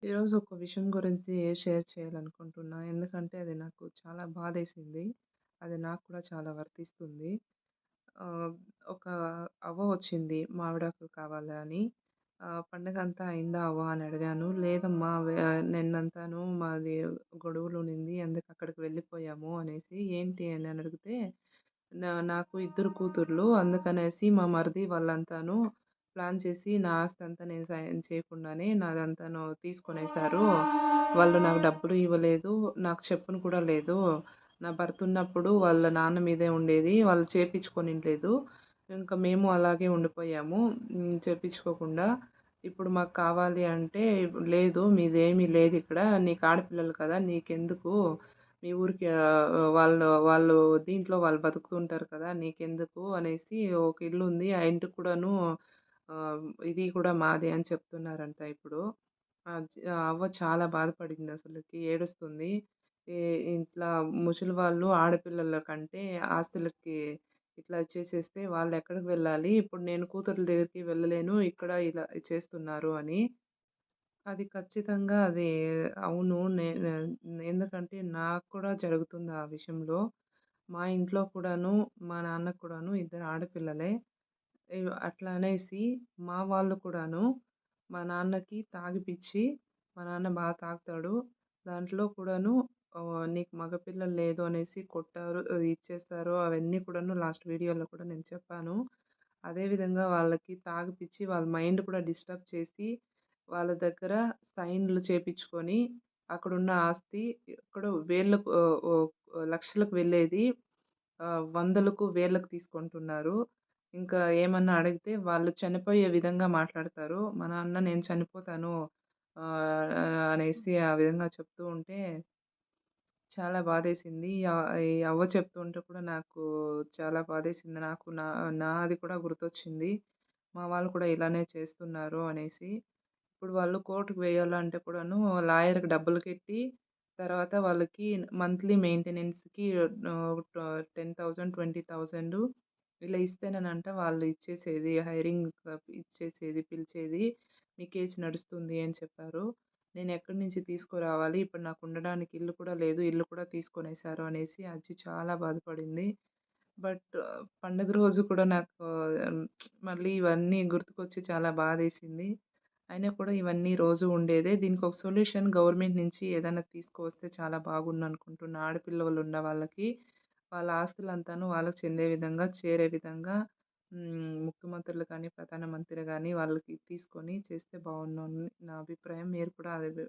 ఈరోజు ఒక విషయం గురించి షేర్ చేయాలనుకుంటున్నా. ఎందుకంటే అది నాకు చాలా బాధేసింది. అది నాకు కూడా చాలా వర్తిస్తుంది. ఆహ్, ఒక అవ్వ వచ్చింది మామిడాకులు కావాలి అని. "పండగంతా అయిందా అవ్వ" అని అడిగాను. "లేదమ్మా నిన్నంతాను మాది గొడుగులునింది అందుకు అక్కడికి వెళ్ళిపోయాము" అనేసి. "ఏంటి" అని అడిగితే, నాకు ఇద్దరు కూతుర్లు అందుకనేసి మా మరిది వాళ్ళంతాను ప్లాన్ చేసి నా ఆస్తంతా నేను సాయం చేయకుండానే నాదంతాను తీసుకొనేసారు. వాళ్ళు నాకు డబ్బులు ఇవ్వలేదు. నాకు చెప్పును కూడా లేదు. నా భర్త ఉన్నప్పుడు వాళ్ళ నాన్న మీదే ఉండేది. వాళ్ళు చేపిచ్చుకొనిండ్లేదు. ఇంక మేము అలాగే ఉండిపోయాము. చేపిచ్చుకోకుండా. ఇప్పుడు మాకు కావాలి అంటే, లేదు మీదేమీ లేదిక్కడ. నీకు ఆడపిల్లలు కదా! నీకెందుకు? మీ ఊరికి వాళ్ళు వాళ్ళు దీంట్లో వాళ్ళు బతుకుతుంటారు కదా! నీకెందుకు అనేసి ఒక ఇల్లుంది. ఆ ఇంటికి కూడాను ఇది కూడా మాదే అని చెప్తున్నారంట ఇప్పుడు. ఆ అవ్వ చాలా బాధపడిందసలకి. ఏడుస్తుంది. ఇ ఇట్లా ముసలి వాళ్ళు ఆడపిల్లల కంటే ఆస్తులకి ఇట్లా చేసేస్తే వాళ్ళెక్కడికి వెళ్ళాలి? ఇప్పుడు నేను కూతుర్ల దగ్గరికి వెళ్ళలేను. ఇక్కడ ఇలా చేస్తున్నారు అని. అది ఖచ్చితంగా అది అవును. ఎందుకంటే నాకు కూడా జరుగుతుంది ఆ విషయంలో. మా ఇంట్లో కూడాను, మా నాన్నకి కూడాను ఇద్దరు ఆడపిల్లలే. అట్లా అనేసి మా వాళ్ళు కూడాను మా నాన్నకి తాగిపిచ్చి మా నాన్న తాగుతాడు. దాంట్లో కూడాను నీకు మగపిల్లలు లేదు అనేసి కొట్టారు. ఇచ్చేస్తారు. అవన్నీ కూడాను లాస్ట్ వీడియోలో కూడా నేను చెప్పాను. అదే విధంగా వాళ్ళకి తాగిపిచ్చి వాళ్ళ మైండ్ కూడా డిస్టర్బ్ చేసి, వాళ్ళ దగ్గర సైన్‌లు చేపిచ్చుకొని, అక్కడున్న ఆస్తి ఎక్కడో వేళ్ళకు లక్షలకు వెళ్ళేది వందలకు, వేలకు తీసుకుంటున్నారు. ఇంకా ఏమన్నా అడిగితే వాళ్ళు చనిపోయే విధంగా మాట్లాడతారు. మా నాన్న నేను చనిపోతాను అనేసి ఆ విధంగా చెప్తూ ఉంటే చాలా బాధేసింది. ఈ అవ్వ చెప్తుంటే కూడా నాకు చాలా బాధేసింది. నాకు నాది కూడా గుర్తొచ్చింది. మా వాళ్ళు కూడా ఇలానే చేస్తున్నారు అనేసి. ఇప్పుడు వాళ్ళు కోర్ట్‌కి వేయాలంటే కూడాను లాయర్‌కి డబ్బులు కట్టి, తర్వాత వాళ్ళకి మంత్లీ మెయింటెనెన్స్‌కి ట 10,000, 20,000 ఇలా ఇస్తేనేనంట వాళ్ళు ఇచ్చేసేది. హైరింగ్ ఇచ్చేసేది, పిలిచేది. మీ కేస్ నడుస్తుంది అని చెప్పారు. నేనెక్కడి నుంచి తీసుకురావాలి? ఇప్పుడు నాకుండడానికి ఇల్లు కూడా లేదు. ఇల్లు కూడా తీసుకొనేసారు అనేసి అచ్చి చాలా బాధపడింది. బట్ పండుగ రోజు కూడా నాకు మళ్ళీ ఇవన్నీ గుర్తుకొచ్చి చాలా బాధేసింది. అయినా కూడా ఇవన్నీ రోజు ఉండేదే. దీనికొక సొల్యూషన్ గవర్నమెంట్ నుంచి ఏదైనా తీసుకువస్తే చాలా బాగుండనుకుంటున్నా. ఆడపిల్లలున్న వాళ్ళకి వాళ్ళ ఆస్తులంతాను వాళ్ళకి చెందే విధంగా, చేరే విధంగా ముఖ్యమంత్రులు కానీ, ప్రధానమంత్రి గాని వాళ్ళకి తీసుకొని చేస్తే బావుండని నా అభిప్రాయం. మీరు కూడా అదే